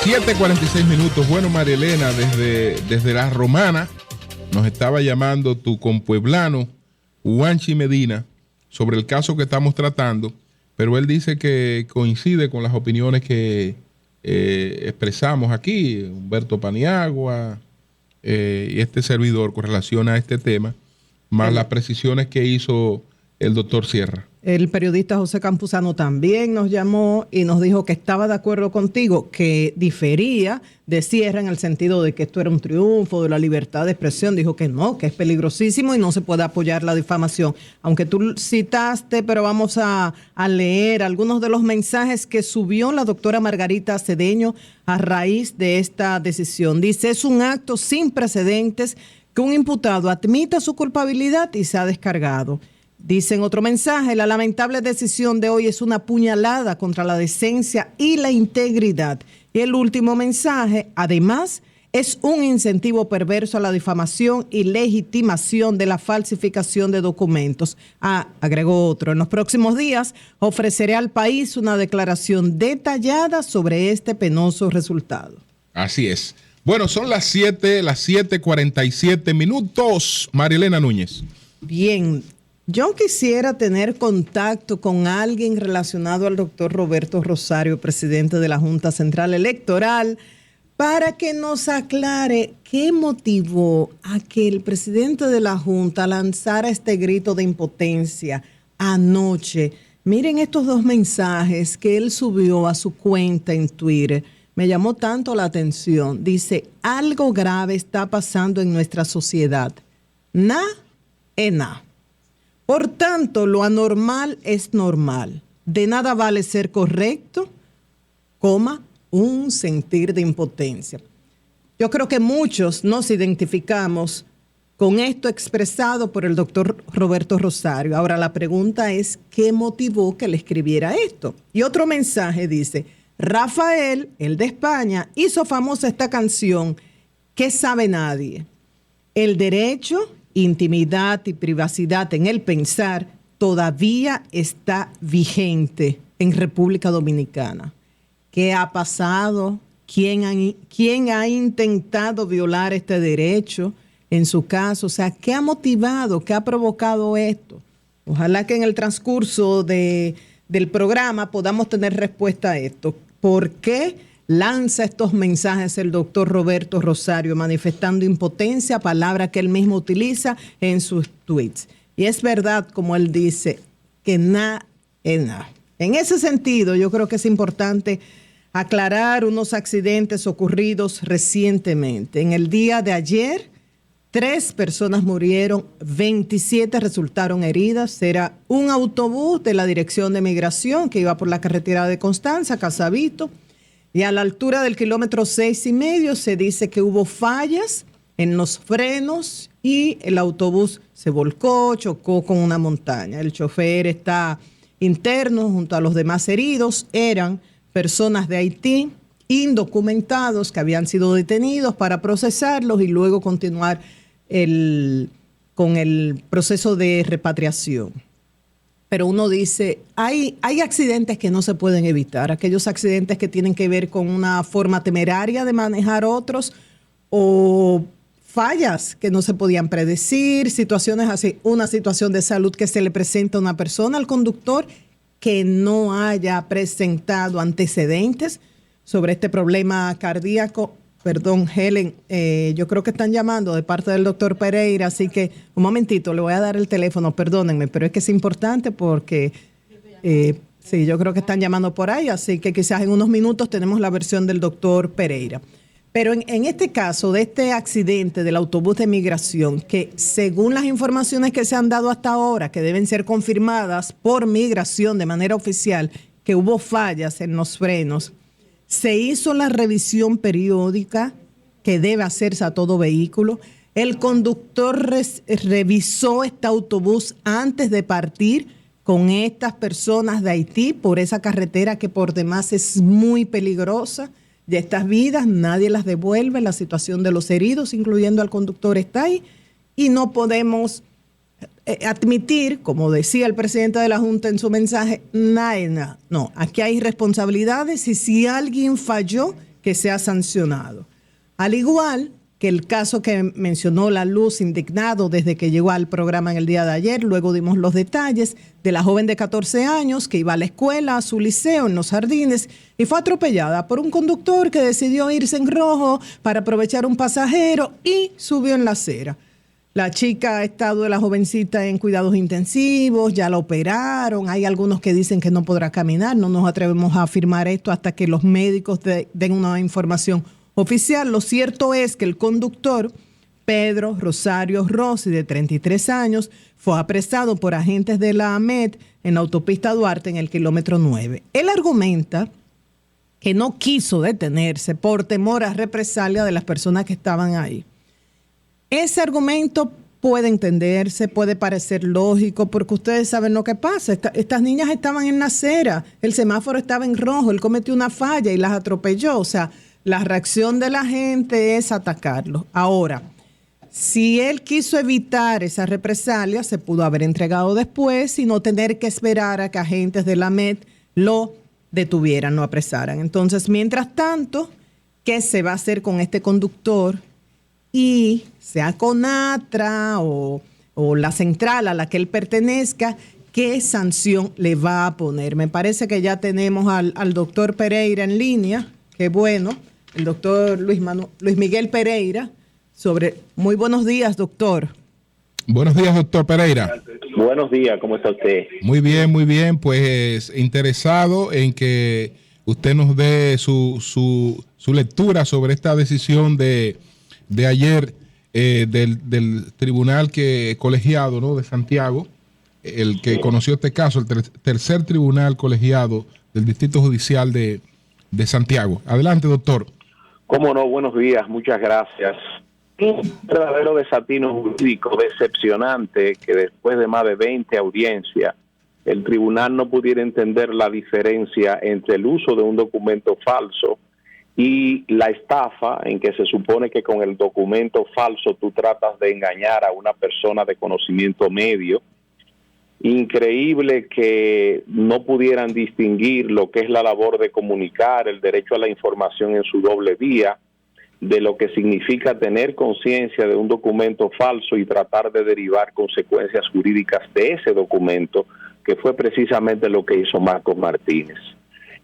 7:46. Bueno, María Elena, desde La Romana nos estaba llamando tu compueblano, Juanchi Medina, sobre el caso que estamos tratando, pero él dice que coincide con las opiniones que expresamos aquí, Humberto Paniagua y este servidor con relación a este tema, más las precisiones que hizo el doctor Sierra. El periodista José Campuzano también nos llamó y nos dijo que estaba de acuerdo contigo, que difería de Sierra en el sentido de que esto era un triunfo de la libertad de expresión. Dijo que no, que es peligrosísimo y no se puede apoyar la difamación. Aunque tú citaste, pero vamos a leer algunos de los mensajes que subió la doctora Margarita Cedeño a raíz de esta decisión. Dice, es un acto sin precedentes que un imputado admita su culpabilidad y se ha descargado. Dice en otro mensaje, la lamentable decisión de hoy es una puñalada contra la decencia y la integridad. Y el último mensaje, además, es un incentivo perverso a la difamación y legitimación de la falsificación de documentos. Agregó otro, en los próximos días ofreceré al país una declaración detallada sobre este penoso resultado. Así es. Bueno, son las 7:47. María Elena Núñez. Bien. Yo quisiera tener contacto con alguien relacionado al doctor Roberto Rosario, presidente de la Junta Central Electoral, para que nos aclare qué motivó a que el presidente de la Junta lanzara este grito de impotencia anoche. Miren estos dos mensajes que él subió a su cuenta en Twitter. Me llamó tanto la atención. Dice, algo grave está pasando en nuestra sociedad. Na. Por tanto, lo anormal es normal. De nada vale ser correcto, un sentir de impotencia. Yo creo que muchos nos identificamos con esto expresado por el doctor Roberto Rosario. Ahora, la pregunta es, ¿qué motivó que le escribiera esto? Y otro mensaje dice, Rafael, el de España, hizo famosa esta canción, ¿Qué sabe nadie? El derecho, intimidad y privacidad en el pensar todavía está vigente en República Dominicana. ¿Qué ha pasado? ¿Quién ha intentado violar este derecho en su caso? O sea, ¿qué ha motivado, qué ha provocado esto? Ojalá que en el transcurso del programa podamos tener respuesta a esto. ¿Por qué lanza estos mensajes el doctor Roberto Rosario manifestando impotencia, palabra que él mismo utiliza en sus tweets? Y es verdad, como él dice, que nada es nada. En ese sentido, yo creo que es importante aclarar unos accidentes ocurridos recientemente. En el día de ayer, 3 personas murieron, 27 resultaron heridas. Era un autobús de la Dirección de Migración que iba por la carretera de Constanza, Casavito. Y a la altura del kilómetro 6,5 se dice que hubo fallas en los frenos y el autobús se volcó, chocó con una montaña. El chofer está interno junto a los demás heridos. Eran personas de Haití, indocumentados, que habían sido detenidos para procesarlos y luego continuar con el proceso de repatriación. Pero uno dice, hay accidentes que no se pueden evitar, aquellos accidentes que tienen que ver con una forma temeraria de manejar otros o fallas que no se podían predecir, situaciones así, una situación de salud que se le presenta a una persona, al conductor, que no haya presentado antecedentes sobre este problema cardíaco. Perdón, Helen, yo creo que están llamando de parte del doctor Pereira, así que un momentito, le voy a dar el teléfono, perdónenme, pero es que es importante porque sí, yo creo que están llamando por ahí, así que quizás en unos minutos tenemos la versión del doctor Pereira. Pero en este caso de este accidente del autobús de migración, que según las informaciones que se han dado hasta ahora, que deben ser confirmadas por migración de manera oficial, que hubo fallas en los frenos, se hizo la revisión periódica que debe hacerse a todo vehículo. El conductor revisó este autobús antes de partir con estas personas de Haití por esa carretera que por demás es muy peligrosa. De estas vidas nadie las devuelve. La situación de los heridos, incluyendo al conductor, está ahí. Y no podemos admitir, como decía el presidente de la Junta en su mensaje, nada. No, aquí hay responsabilidades y si alguien falló, que sea sancionado. Al igual que el caso que mencionó La Luz, indignado desde que llegó al programa en el día de ayer, luego dimos los detalles de la joven de 14 años que iba a la escuela, a su liceo en Los Jardines, y fue atropellada por un conductor que decidió irse en rojo para aprovechar un pasajero y subió en la acera. La chica ha estado, la jovencita, en cuidados intensivos, ya la operaron, hay algunos que dicen que no podrá caminar, no nos atrevemos a afirmar esto hasta que los médicos den una información oficial. Lo cierto es que el conductor, Pedro Rosario Rossi, de 33 años, fue apresado por agentes de la AMET en la autopista Duarte en el kilómetro 9. Él argumenta que no quiso detenerse por temor a represalia de las personas que estaban ahí. Ese argumento puede entenderse, puede parecer lógico, porque ustedes saben lo que pasa. Estas niñas estaban en la acera, el semáforo estaba en rojo, él cometió una falla y las atropelló. O sea, la reacción de la gente es atacarlo. Ahora, si él quiso evitar esa represalia, se pudo haber entregado después y no tener que esperar a que agentes de la MET lo detuvieran, lo apresaran. Entonces, mientras tanto, ¿qué se va a hacer con este conductor? Y sea CONATRA o la central a la que él pertenezca, ¿qué sanción le va a poner? Me parece que ya tenemos al doctor Pereira en línea. Qué bueno. El doctor Luis Miguel Pereira. Muy buenos días, doctor. Buenos días, doctor Pereira. Buenos días, ¿cómo está usted? Muy bien, pues interesado en que usted nos dé su lectura sobre esta decisión de ayer del tribunal colegiado, ¿no?, de Santiago, el que conoció este caso, el tercer tribunal colegiado del Distrito Judicial de Santiago. Adelante, doctor. Cómo no, buenos días, muchas gracias. Un verdadero desatino jurídico decepcionante que después de más de 20 audiencias, el tribunal no pudiera entender la diferencia entre el uso de un documento falso y la estafa, en que se supone que con el documento falso tú tratas de engañar a una persona de conocimiento medio. Increíble que no pudieran distinguir lo que es la labor de comunicar, el derecho a la información en su doble vía, de lo que significa tener conciencia de un documento falso y tratar de derivar consecuencias jurídicas de ese documento, que fue precisamente lo que hizo Marcos Martínez.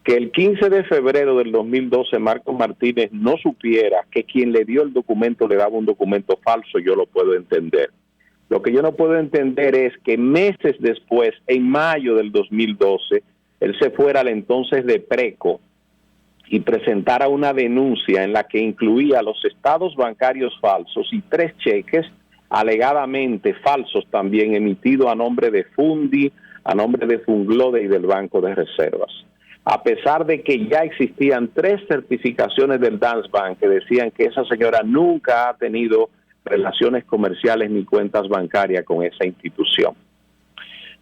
Que el 15 de febrero del 2012 Marcos Martínez no supiera que quien le dio el documento le daba un documento falso, yo lo puedo entender. Lo que yo no puedo entender es que meses después, en mayo del 2012, él se fuera al entonces de Preco y presentara una denuncia en la que incluía los estados bancarios falsos y 3 cheques alegadamente falsos también emitidos a nombre de Fundi, a nombre de Funglode y del Banco de Reservas. A pesar de que ya existían 3 certificaciones del Dance Bank que decían que esa señora nunca ha tenido relaciones comerciales ni cuentas bancarias con esa institución.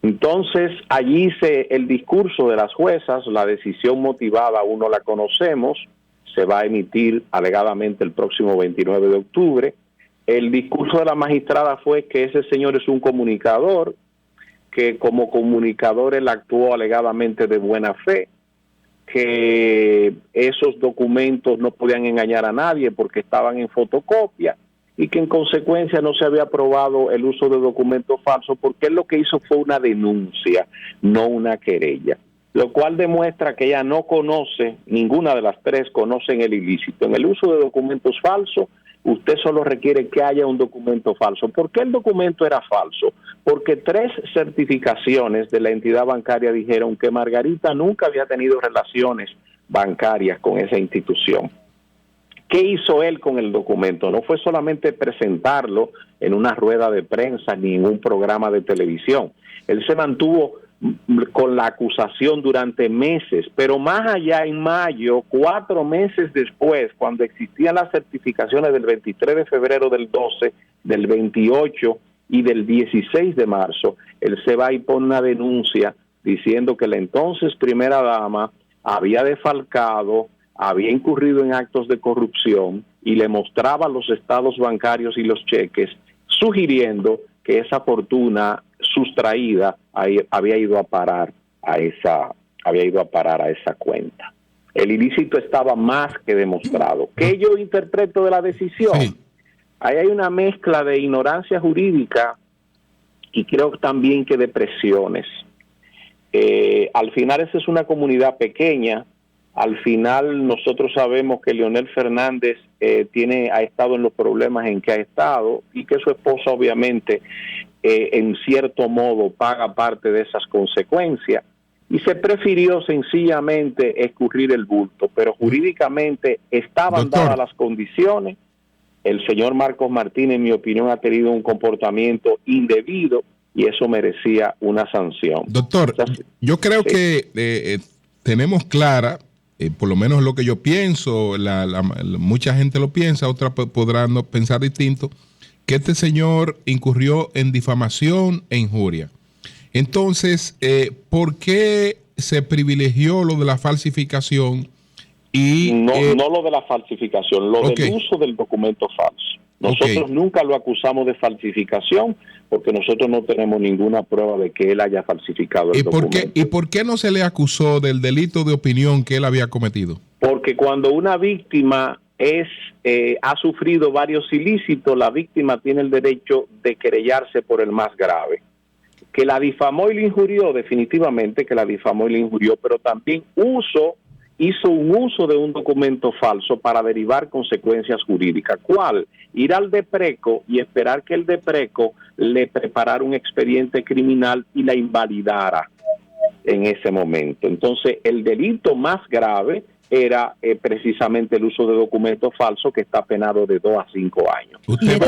Entonces, allí el discurso de las juezas, la decisión motivada, aún no la conocemos, se va a emitir alegadamente el próximo 29 de octubre. El discurso de la magistrada fue que ese señor es un comunicador, que como comunicador él actuó alegadamente de buena fe, que esos documentos no podían engañar a nadie porque estaban en fotocopia y que en consecuencia no se había aprobado el uso de documentos falsos porque él lo que hizo fue una denuncia, no una querella, lo cual demuestra que ella no conoce, ninguna de las 3 conocen el ilícito. En el uso de documentos falsos, usted solo requiere que haya un documento falso. ¿Por qué el documento era falso? Porque 3 certificaciones de la entidad bancaria dijeron que Margarita nunca había tenido relaciones bancarias con esa institución. ¿Qué hizo él con el documento? No fue solamente presentarlo en una rueda de prensa ni en un programa de televisión. Él se mantuvo con la acusación durante meses, pero más allá, en mayo, 4 meses después, cuando existían las certificaciones del 23 de febrero del 12, del 28 y del 16 de marzo, él se va y pone una denuncia diciendo que la entonces primera dama había defalcado, había incurrido en actos de corrupción y le mostraba los estados bancarios y los cheques, sugiriendo que esa fortuna sustraída había ido a parar a esa cuenta. El ilícito estaba más que demostrado. ¿Qué yo interpreto de la decisión? Sí. Ahí hay una mezcla de ignorancia jurídica y creo también que de presiones. Al final esa es una comunidad pequeña. Al final nosotros sabemos que Leonel Fernández ha estado en los problemas en que ha estado y que su esposa obviamente en cierto modo paga parte de esas consecuencias y se prefirió sencillamente escurrir el bulto, pero jurídicamente estaban dadas las condiciones. El señor Marcos Martínez, en mi opinión, ha tenido un comportamiento indebido y eso merecía una sanción. Doctor, yo creo que tenemos clara, por lo menos lo que yo pienso, mucha gente lo piensa, otras podrán no pensar distinto, que este señor incurrió en difamación e injuria. Entonces, ¿por qué se privilegió lo de la falsificación? Y, no lo de la falsificación, lo del uso del documento falso. Nosotros nunca lo acusamos de falsificación porque nosotros no tenemos ninguna prueba de que él haya falsificado el documento. ¿Y por qué no se le acusó del delito de opinión que él había cometido? Porque cuando una víctima ha sufrido varios ilícitos, la víctima tiene el derecho de querellarse por el más grave. Que la difamó y la injurió, definitivamente que la difamó y la injurió, pero también hizo un uso de un documento falso para derivar consecuencias jurídicas. ¿Cuál? Ir al DEPRECO y esperar que el DEPRECO le preparara un expediente criminal y la invalidara en ese momento. Entonces, el delito más grave era precisamente el uso de documentos falsos, que está penado de 2 a 5 años. Porque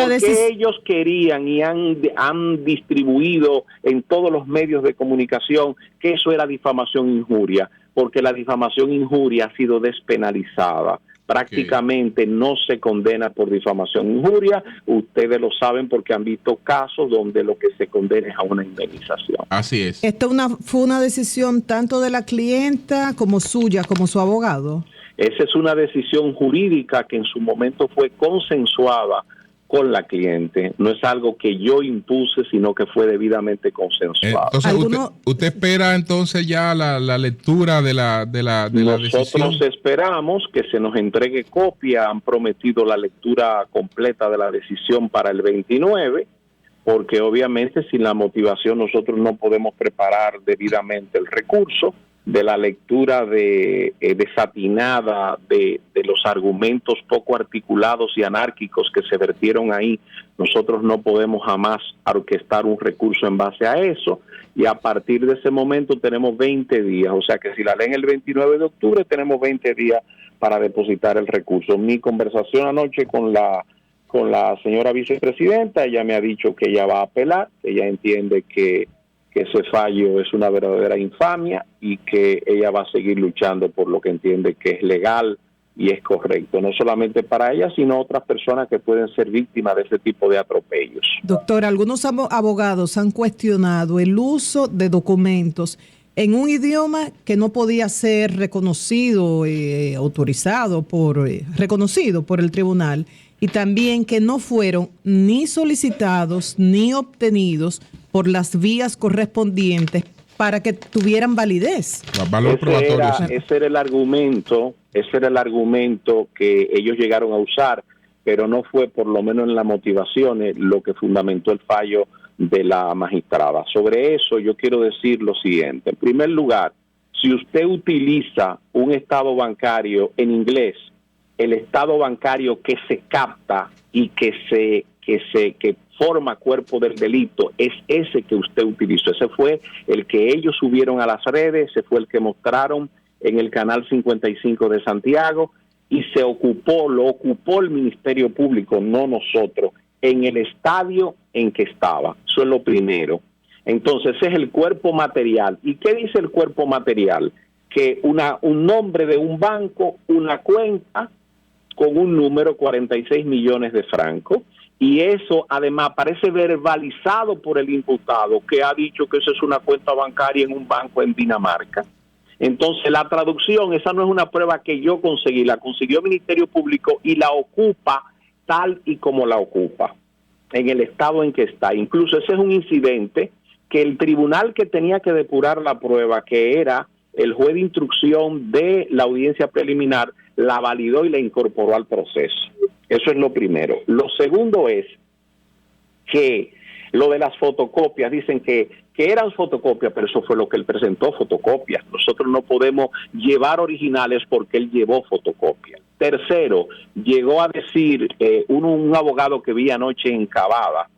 ellos querían y han distribuido en todos los medios de comunicación que eso era difamación e injuria, porque la difamación e injuria ha sido despenalizada. Prácticamente no se condena por difamación e injuria. Ustedes lo saben porque han visto casos donde lo que se condena es a una indemnización. Así es. ¿Esto fue una decisión tanto de la clienta como suya, como su abogado? Esa es una decisión jurídica que en su momento fue consensuada con la cliente. No es algo que yo impuse, sino que fue debidamente consensuado. Entonces, ¿usted espera entonces ya la lectura de la decisión? Nosotros esperamos que se nos entregue copia. Han prometido la lectura completa de la decisión para el 29, porque obviamente sin la motivación nosotros no podemos preparar debidamente el recurso. De la lectura desatinada de los argumentos poco articulados y anárquicos que se vertieron ahí, nosotros no podemos jamás orquestar un recurso en base a eso, y a partir de ese momento tenemos 20 días, o sea que si la leen el 29 de octubre tenemos 20 días para depositar el recurso. Mi conversación anoche con la señora vicepresidenta, ella me ha dicho que ella va a apelar, que ella entiende que ese fallo es una verdadera infamia y que ella va a seguir luchando por lo que entiende que es legal y es correcto, no solamente para ella, sino otras personas que pueden ser víctimas de ese tipo de atropellos. Doctor, algunos abogados han cuestionado el uso de documentos en un idioma que no podía ser reconocido, reconocido por el tribunal, y también que no fueron ni solicitados ni obtenidos por las vías correspondientes para que tuvieran validez. Ese era el argumento que ellos llegaron a usar, pero no fue, por lo menos en las motivaciones, lo que fundamentó el fallo de la magistrada. Sobre eso yo quiero decir lo siguiente. En primer lugar, si usted utiliza un estado bancario en inglés, el estado bancario que se capta y que forma cuerpo del delito es ese que usted utilizó. Ese fue el que ellos subieron a las redes, ese fue el que mostraron en el canal 55 de Santiago y lo ocupó el Ministerio Público, no nosotros, en el estadio en que estaba. Eso es lo primero. Entonces, ese es el cuerpo material. ¿Y qué dice el cuerpo material? Que un nombre de un banco, una cuenta con un número, 46 millones de francos, y eso además parece verbalizado por el imputado, que ha dicho que esa es una cuenta bancaria en un banco en Dinamarca. Entonces la traducción, esa no es una prueba que yo conseguí, la consiguió el Ministerio Público y la ocupa tal y como la ocupa, en el estado en que está. Incluso ese es un incidente que el tribunal que tenía que depurar la prueba, que era el juez de instrucción de la audiencia preliminar la validó y la incorporó al proceso. Eso es lo primero. Lo segundo es que lo de las fotocopias, dicen que eran fotocopias, pero eso fue lo que él presentó, fotocopias. Nosotros no podemos llevar originales porque él llevó fotocopias. Tercero, llegó a decir un abogado que vi anoche en Cavada,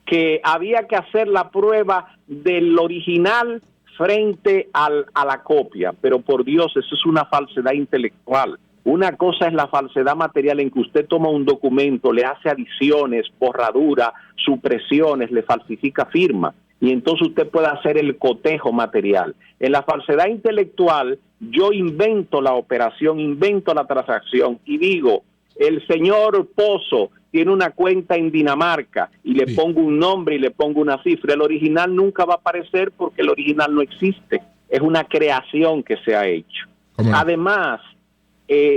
que había que hacer la prueba del original frente a la copia, pero por Dios, eso es una falsedad intelectual. Una cosa es la falsedad material en que usted toma un documento, le hace adiciones, borradura, supresiones, le falsifica firma, y entonces usted puede hacer el cotejo material. En la falsedad intelectual, yo invento la operación, invento la transacción y digo, el señor Pozo tiene una cuenta en Dinamarca y le pongo un nombre y le pongo una cifra. El original nunca va a aparecer porque el original no existe. Es una creación que se ha hecho. Además,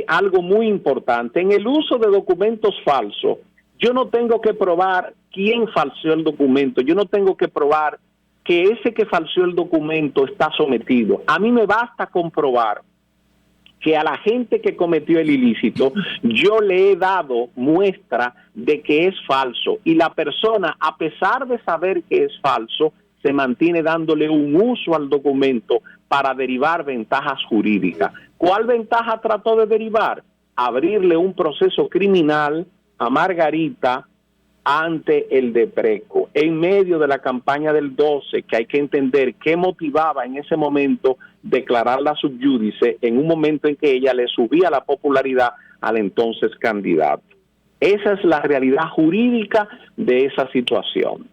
algo muy importante, en el uso de documentos falsos, yo no tengo que probar quién falseó el documento, yo no tengo que probar que ese que falseó el documento está sometido. A mí me basta comprobar que a la gente que cometió el ilícito, yo le he dado muestra de que es falso, y la persona, a pesar de saber que es falso, se mantiene dándole un uso al documento para derivar ventajas jurídicas. ¿Cuál ventaja trató de derivar? Abrirle un proceso criminal a Margarita ante el DEPRECO, en medio de la campaña del 12, que hay que entender qué motivaba en ese momento declararla subyúdice en un momento en que ella le subía la popularidad al entonces candidato. Esa es la realidad jurídica de esa situación.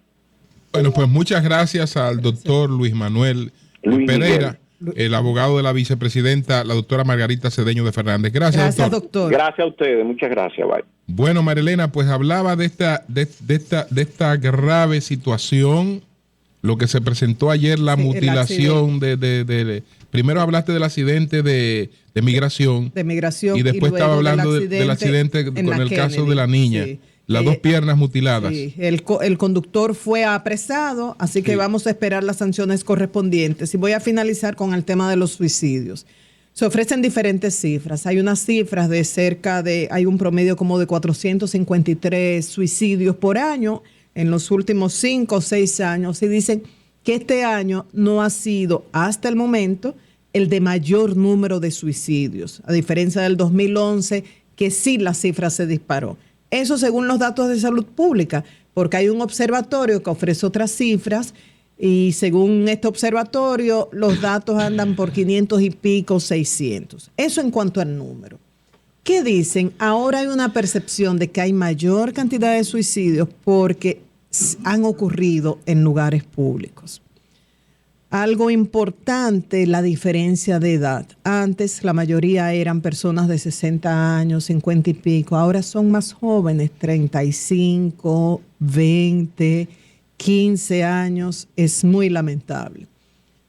Bueno, pues muchas gracias al doctor Luis Manuel Pereira, el abogado de la vicepresidenta, la doctora Margarita Cedeño de Fernández. Gracias, doctor. Gracias a ustedes, muchas gracias. Bye. Bueno, Marilena, pues hablaba de esta grave situación, lo que se presentó ayer, la mutilación primero hablaste del accidente de migración. De migración. Y después estaba hablando del accidente con el Kennedy, caso de la niña. Sí. Las dos piernas mutiladas. Sí, el conductor fue apresado, así que vamos a esperar las sanciones correspondientes. Y voy a finalizar con el tema de los suicidios. Se ofrecen diferentes cifras. Hay unas cifras de hay un promedio como de 453 suicidios por año en los últimos 5 o 6 años. Y dicen que este año no ha sido, hasta el momento, el de mayor número de suicidios, a diferencia del 2011, que sí la cifra se disparó. Eso según los datos de salud pública, porque hay un observatorio que ofrece otras cifras y según este observatorio los datos andan por 500 y pico, 600. Eso en cuanto al número. ¿Qué dicen? Ahora hay una percepción de que hay mayor cantidad de suicidios porque han ocurrido en lugares públicos. Algo importante, la diferencia de edad. Antes la mayoría eran personas de 60 años, 50 y pico. Ahora son más jóvenes, 35, 20, 15 años. Es muy lamentable.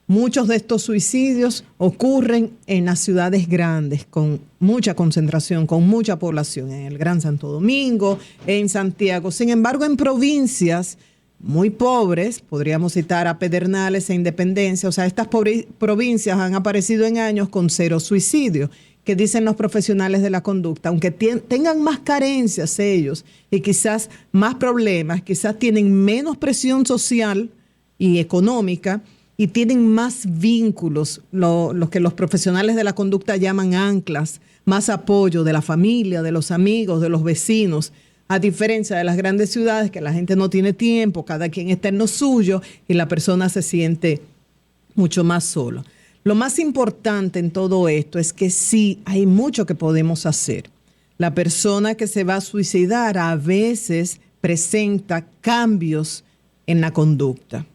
Muchos de estos suicidios ocurren en las ciudades grandes, con mucha concentración, con mucha población, en el Gran Santo Domingo, en Santiago. Sin embargo, en provincias muy pobres, podríamos citar a Pedernales e Independencia, o sea, estas provincias han aparecido en años con 0 suicidios, que dicen los profesionales de la conducta, aunque tengan más carencias ellos y quizás más problemas, quizás tienen menos presión social y económica y tienen más vínculos, lo que los profesionales de la conducta llaman anclas, más apoyo de la familia, de los amigos, de los vecinos, a diferencia de las grandes ciudades que la gente no tiene tiempo, cada quien está en lo suyo y la persona se siente mucho más solo. Lo más importante en todo esto es que sí hay mucho que podemos hacer. La persona que se va a suicidar a veces presenta cambios en la conducta.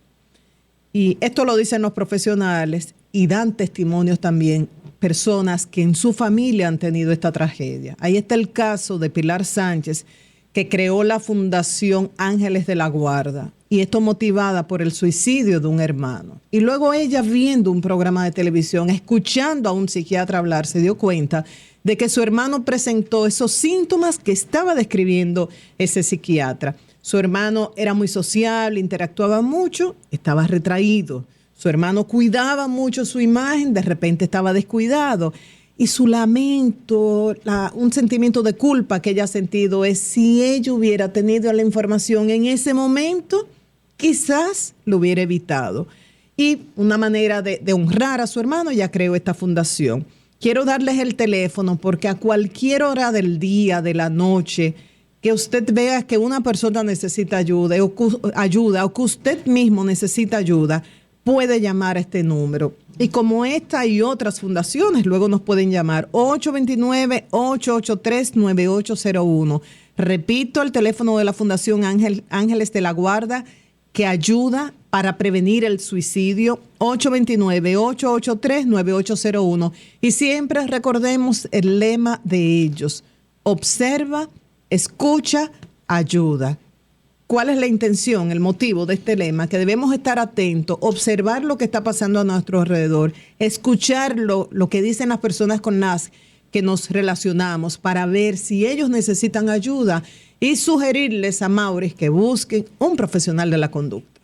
Y esto lo dicen los profesionales y dan testimonios también personas que en su familia han tenido esta tragedia. Ahí está el caso de Pilar Sánchez, que creó la Fundación Ángeles de la Guarda, y esto motivada por el suicidio de un hermano. Y luego ella, viendo un programa de televisión, escuchando a un psiquiatra hablar, se dio cuenta de que su hermano presentó esos síntomas que estaba describiendo ese psiquiatra. Su hermano era muy sociable, interactuaba mucho, estaba retraído. Su hermano cuidaba mucho su imagen, de repente estaba descuidado. Y su lamento, un sentimiento de culpa que ella ha sentido es si ella hubiera tenido la información en ese momento, quizás lo hubiera evitado. Y una manera de honrar a su hermano, ya creó esta fundación. Quiero darles el teléfono porque a cualquier hora del día, de la noche, que usted vea que una persona necesita ayuda o que usted mismo necesita ayuda, puede llamar a este número. Y como esta y otras fundaciones, luego nos pueden llamar 829-883-9801. Repito, el teléfono de la Fundación Ángeles de la Guarda, que ayuda para prevenir el suicidio, 829-883-9801. Y siempre recordemos el lema de ellos: observa, escucha, ayuda. ¿Cuál es la intención, el motivo de este lema? Que debemos estar atentos, observar lo que está pasando a nuestro alrededor, escuchar lo que dicen las personas con las que nos relacionamos para ver si ellos necesitan ayuda y sugerirles a Maurice que busquen un profesional de la conducta.